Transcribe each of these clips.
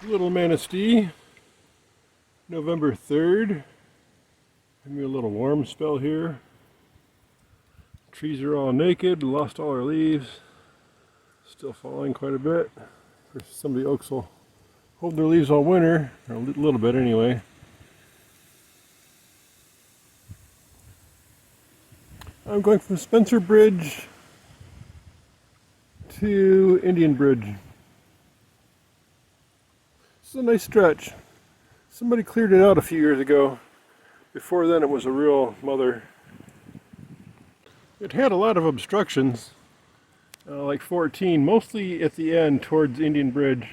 Little Manistee, November 3rd. Having a little warm spell here. Trees are all naked, lost all our leaves. Still falling quite a bit. Some of the oaks will hold their leaves all winter, or a little bit anyway. I'm going from Spencer Bridge to IndianBridge. This is a nice stretch. Somebody cleared it out a few years ago. Before then it was a real mother. It had a lot of obstructions, like 14, mostly at the end towards IndianBridge,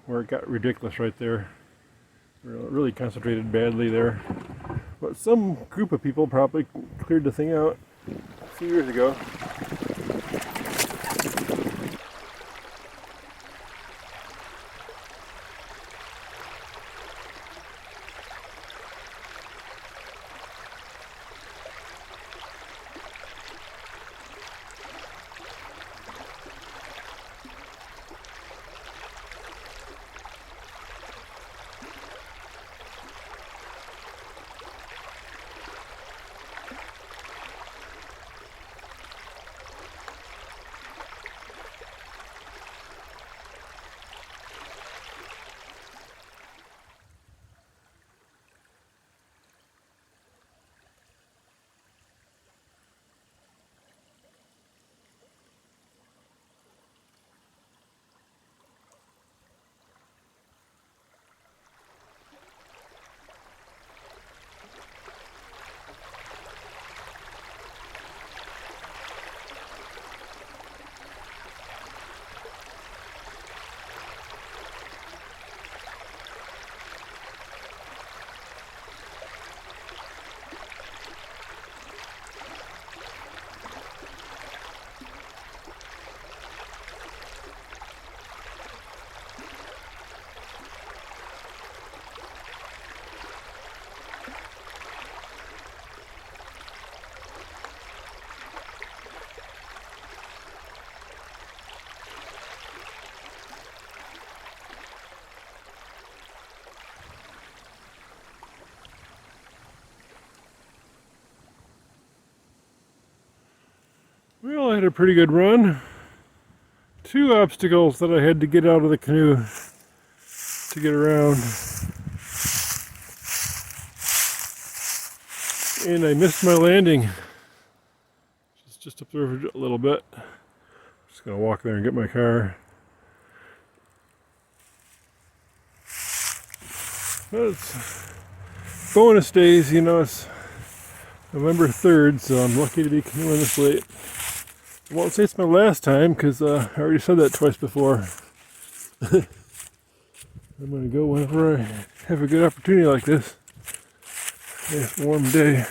where it got ridiculous right there. Really concentrated badly there. But some group of people probably cleared the thing out a few years ago. Well, I had a pretty good run. 2 obstacles that I had to get out of the canoe to get around. And I missed my landing. Just up there for a little bit. Just gonna walk there and get my car. But it's bonus days, you know, it's November 3rd, so I'm lucky to be canoeing this late. I won't say it's my last time because I already said that twice before. I'm going to go whenever I have a good opportunity like this. Nice warm day.